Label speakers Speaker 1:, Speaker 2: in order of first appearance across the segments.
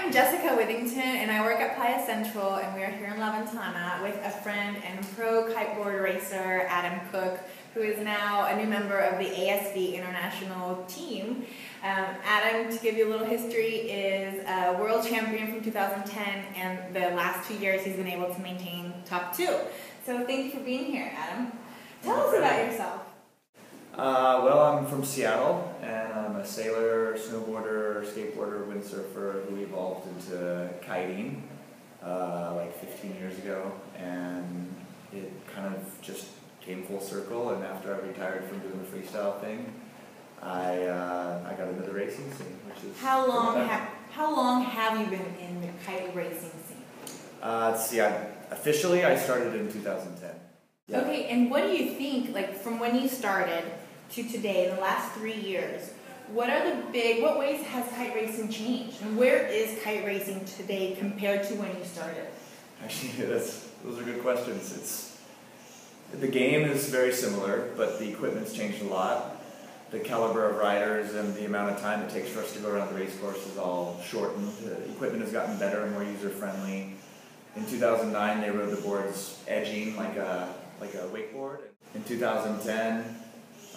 Speaker 1: I'm Jessica Withington, and I work at Playa Central, and we are here in La Ventana with a friend and pro kiteboard racer, Adam Koch, who is now a new member of the ASV International team. Adam, to give you a little history, is a world champion from 2010, and the last 2 years he's been able to maintain top 2. So thank you for being here, Adam. Tell us about yourself.
Speaker 2: Well, I'm from Seattle, and I'm a sailor, snowboarder, skateboarder, windsurfer who evolved into kiting like 15 years ago, and it kind of just came full circle. And after I retired from doing the freestyle thing, I got into the racing scene, which is
Speaker 1: how long have you been in the kite racing scene?
Speaker 2: Let's see. Officially, I started in 2010. Yeah.
Speaker 1: Okay, and what do you think, like from when you started to today, the last 3 years, what ways has kite racing changed? And where is kite racing today compared to when you started?
Speaker 2: Actually, those are good questions. The game is very similar, but the equipment's changed a lot. The caliber of riders and the amount of time it takes for us to go around the race course is all shortened. The equipment has gotten better and more user-friendly. In 2009, they rode the boards edging like a wakeboard. In 2010,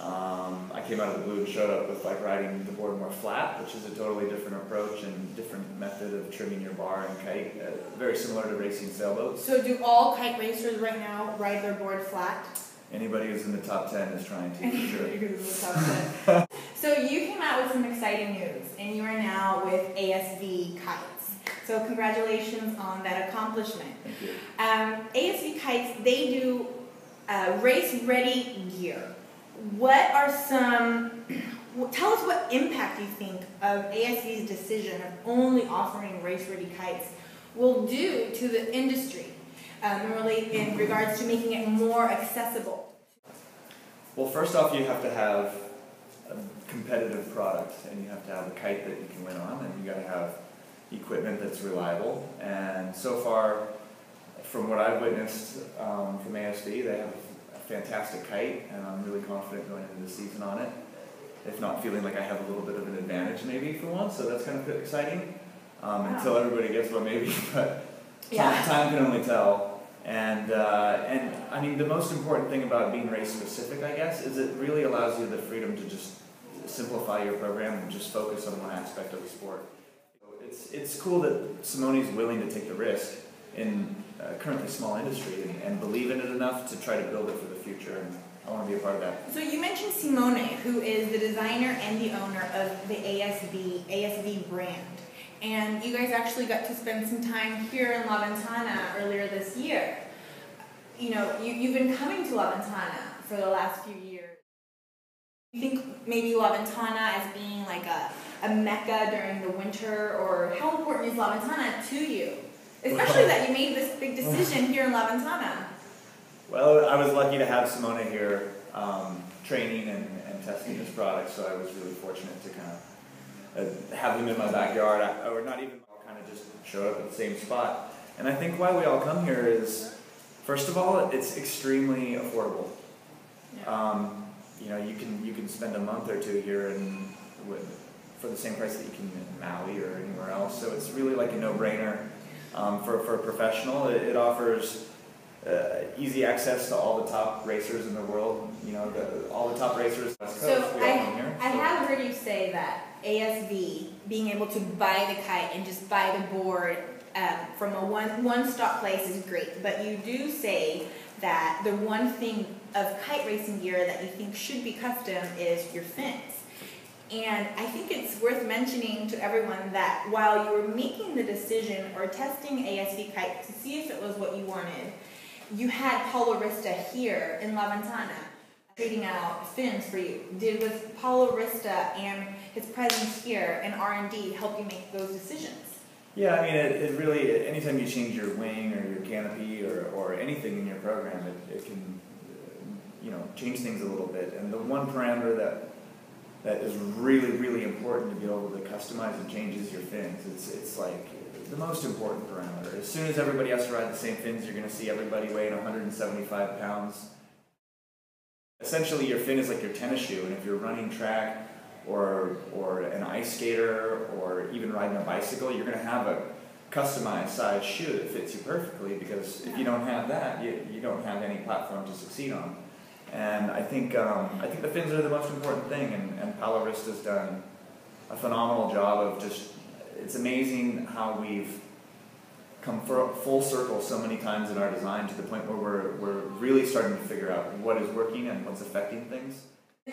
Speaker 2: I came out of the blue and showed up with riding the board more flat, which is a totally different approach and different method of trimming your bar and kite, very similar to racing sailboats.
Speaker 1: So do all kite racers right now ride their board flat?
Speaker 2: Anybody who's in the top 10 is trying to, for sure.
Speaker 1: Anybody who's in the top 10. So you came out with some exciting news, and you are now with ASV Kites. So congratulations on that accomplishment.
Speaker 2: Thank you.
Speaker 1: ASV Kites, they do race-ready gear. Tell us what impact you think of ASV's decision of only offering race-ready kites will do to the industry, really in regards to making it more accessible.
Speaker 2: Well, first off, you have to have a competitive product, and you have to have a kite that you can win on, and you got to have equipment that's reliable. And so far, from what I've witnessed from ASV, they have a fantastic kite, and I'm really confident going into the season on it. If not feeling like I have a little bit of an advantage maybe for once, so that's kind of exciting. Until everybody gets one maybe, but time can only tell. And I mean, the most important thing about being race specific, I guess, is it really allows you the freedom to just simplify your program and just focus on one aspect of the sport. It's cool that Simone's willing to take the risk in a currently small industry and believe in it enough to try to build it for the future, and I want to be a part of that.
Speaker 1: So you mentioned Simone, who is the designer and the owner of the ASV brand. And you guys actually got to spend some time here in La Ventana earlier this year. You know, you've been coming to La Ventana for the last few years. You think maybe La Ventana as being like a mecca during the winter, or how important is La Ventana to you? Especially that you made this big decision here in La Ventana.
Speaker 2: Well, I was lucky to have Simone here training and testing this product, so I was really fortunate to kind of have him in my backyard, or not even, kind of just showed up at the same spot. And I think why we all come here is, first of all, it's extremely affordable. Yeah. You know, you can spend a month or two here for the same price that you can in Maui or anywhere else. So it's really like a no-brainer. For a professional, it offers easy access to all the top racers in the world. You know, all the top racers.
Speaker 1: So I have heard you say that ASV, being able to buy the kite and just buy the board from a one-stop place is great. But you do say that the one thing of kite racing gear that you think should be custom is your fins. And I think it's worth mentioning to everyone that while you were making the decision or testing ASV kite to see if it was what you wanted, you had Paulo Rista here in La Ventana trading out fins for you. Was Paulo Rista and his presence here and R&D help you make those decisions?
Speaker 2: Yeah, I mean, it really, anytime you change your wing or your canopy or anything in your program, it can, you know, change things a little bit. And the one parameter that is really, really important to be able to customize and change is your fins. It's like the most important parameter. As soon as everybody has to ride the same fins, you're going to see everybody weighing 175 pounds. Essentially, your fin is like your tennis shoe, and if you're running track or an ice skater, or even riding a bicycle, you're going to have a customized size shoe that fits you perfectly, because if you don't have that, you don't have any platform to succeed on. And I think the fins are the most important thing, and Palo Vista's done a phenomenal job of just, it's amazing how we've come full circle so many times in our design, to the point where we're really starting to figure out what is working and what's affecting things.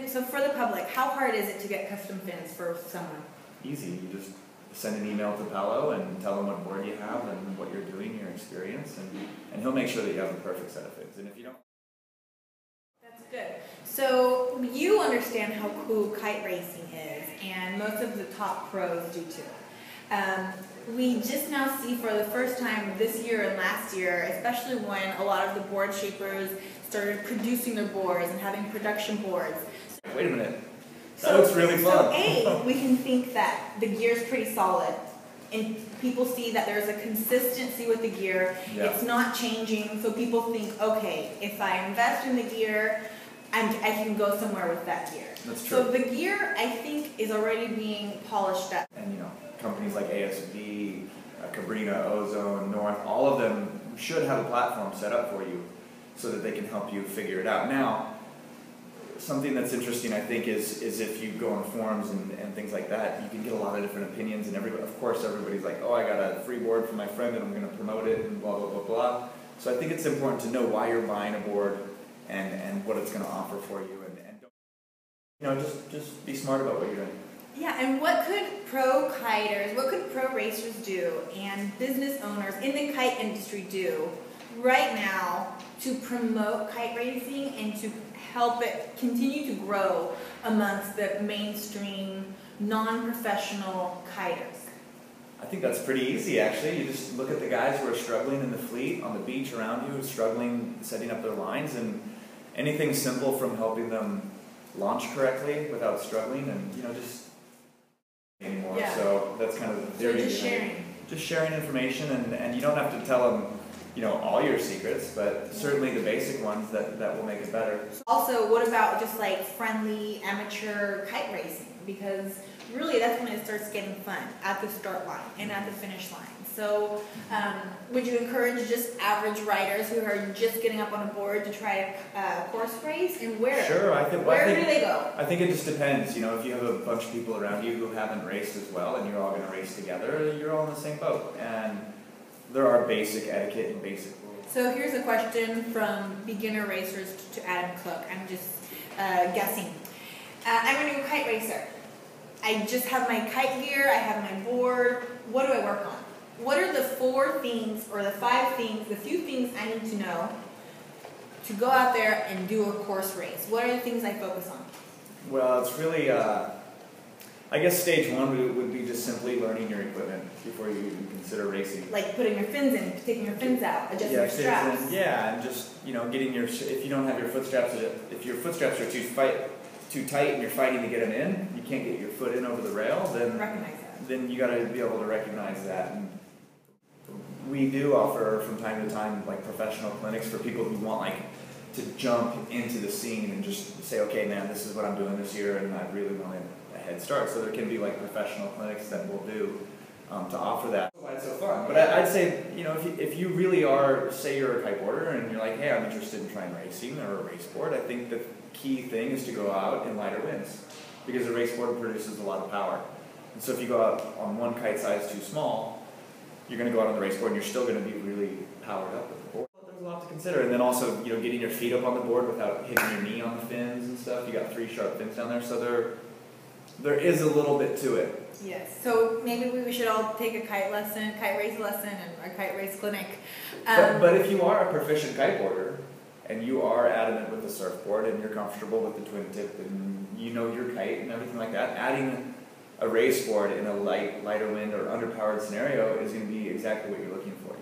Speaker 1: So for the public, how hard is it to get custom fins for someone?
Speaker 2: Easy. You just send an email to Palo and tell him what board you have and what you're doing, your experience, and he'll make sure that you have the perfect set of fins. And if you don't...
Speaker 1: That's good. So you understand how cool kite racing is, and most of the top pros do too. We just now see for the first time this year and last year, especially when a lot of the board shapers started producing their boards and having production boards.
Speaker 2: Wait a minute. That looks really fun.
Speaker 1: So A, we can think that the gear's pretty solid, and people see that there's a consistency with the gear.
Speaker 2: Yeah.
Speaker 1: It's not changing, so people think, okay, if I invest in the gear, I can go somewhere with that gear.
Speaker 2: That's true.
Speaker 1: So the gear, I think, is already being polished up.
Speaker 2: And you know, companies like ASV, Cabrina, Ozone, North, all of them should have a platform set up for you so that they can help you figure it out. Now, something that's interesting, I think, is if you go on forums and things like that, you can get a lot of different opinions, and of course everybody's like, oh, I got a free board from my friend and I'm going to promote it and blah, blah, blah, blah. So I think it's important to know why you're buying a board and what it's going to offer for you, and don't, just be smart about what you're doing.
Speaker 1: Yeah, and what could pro kiters, what could pro racers do, and business owners in the kite industry do right now to promote kite racing and to help it continue to grow amongst the mainstream, non-professional kiters?
Speaker 2: I think that's pretty easy, actually. You just look at the guys who are struggling in the fleet, on the beach around you, struggling setting up their lines, and anything simple from helping them launch correctly without struggling, and just anymore.
Speaker 1: Yeah.
Speaker 2: So that's kind of the theory.
Speaker 1: So just sharing.
Speaker 2: Just sharing information, and you don't have to tell them all your secrets, but certainly the basic ones that will make it better.
Speaker 1: Also, what about just like friendly amateur kite racing? Because really that's when it starts getting fun, at the start line and at the finish line. So would you encourage just average riders who are just getting up on a board to try a course race, and where?
Speaker 2: Sure,
Speaker 1: where do they go?
Speaker 2: I think it just depends. If you have a bunch of people around you who haven't raced as well and you're all going to race together, you're all in the same boat. And there are basic etiquette and basic rules.
Speaker 1: So here's a question from beginner racers to Adam Cook. I'm just guessing. I'm a new kite racer. I just have my kite gear, I have my board. What do I work on? What are the 4 things or the 5 things, the few things I need to know to go out there and do a course race? What are the things I focus on?
Speaker 2: Well, it's really, I guess stage 1 would be just simply learning your equipment before you even consider racing.
Speaker 1: Like putting your fins in, taking your fins out, adjusting your straps.
Speaker 2: And just, getting your, if you don't have your foot straps, if your foot straps are too tight and you're fighting to get them in, you can't get your foot in over the rail, then you got to be able to recognize that. And we do offer from time to time professional clinics for people who want to jump into the scene and just say, okay, man, this is what I'm doing this year, and I really want a head start. So there can be professional clinics that we'll do to offer that. That's why it's so fun. But I'd say, if you really are, say you're a kiteboarder and you're like, hey, I'm interested in trying racing or a race board, I think the key thing is to go out in lighter winds, because a race board produces a lot of power. And so if you go out on one kite size too small, you're going to go out on the race board and you're still going to be really powered up with the board. There's a lot to consider. And then also, getting your feet up on the board without hitting your knee on the fins and stuff. You got 3 sharp fins down there, so there is a little bit to it.
Speaker 1: Yes. So maybe we should all take a kite race lesson, and a kite race clinic.
Speaker 2: But if you are a proficient kiteboarder and you are adamant with the surfboard and you're comfortable with the twin tip and you know your kite and everything like that, adding a race board in a lighter wind or underpowered scenario is going to be exactly what you're looking for.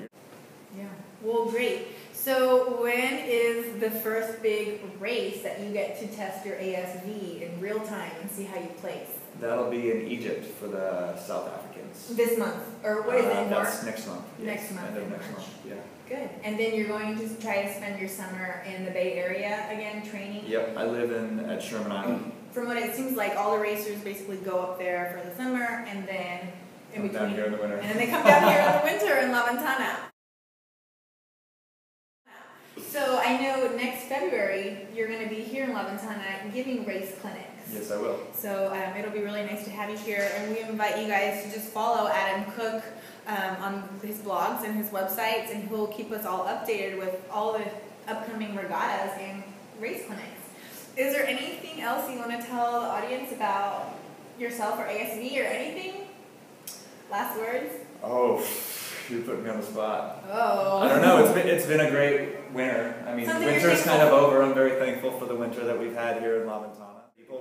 Speaker 1: Yeah. Well, great. So when is the first big race that you get to test your ASV in real time and see how you place?
Speaker 2: That'll be in Egypt for the South Africans.
Speaker 1: This month? Or what is it?
Speaker 2: That's next month. Yes.
Speaker 1: Next month.
Speaker 2: End of next month, yeah.
Speaker 1: Good. And then you're going to try to spend your summer in the Bay Area again, training?
Speaker 2: Yep, I live at Sherman Island.
Speaker 1: from what it seems like, all the racers basically go up there for the summer and then in
Speaker 2: Come
Speaker 1: between.
Speaker 2: down here in the winter.
Speaker 1: And then they come down here in the winter in La Ventana. So I know next February you're going to be here in La Ventana giving race clinics.
Speaker 2: Yes, I will.
Speaker 1: So it'll be really nice to have you here, and we invite you guys to just follow Adam Koch on his blogs and his websites, and he'll keep us all updated with all the upcoming regattas and race clinics. Is there anything else you want to tell the audience about yourself or ASV or anything? Last words?
Speaker 2: Oh, you put me on the spot.
Speaker 1: Oh.
Speaker 2: I don't know. It's been a great winter. I mean, winter is kind of over. I'm very thankful for the winter that we've had here in La Ventana.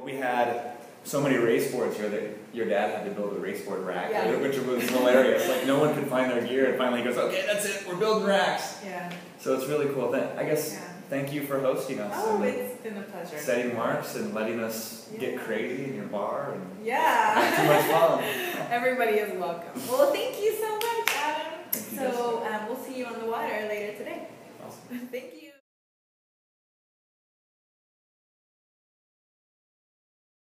Speaker 2: We had so many race boards here that your dad had to build a race board rack, which was hilarious. Like, no one could find their gear, and finally he goes, okay, that's it, we're building racks.
Speaker 1: Yeah.
Speaker 2: So it's really cool. I guess thank you for hosting us.
Speaker 1: Oh, it's been a pleasure.
Speaker 2: Setting marks and letting us get crazy in your bar and
Speaker 1: have
Speaker 2: too much fun.
Speaker 1: Everybody is welcome. Well, thank you so much, Adam.
Speaker 2: Thank you,
Speaker 1: so we'll see you on the water later today.
Speaker 2: Awesome.
Speaker 1: Thank you.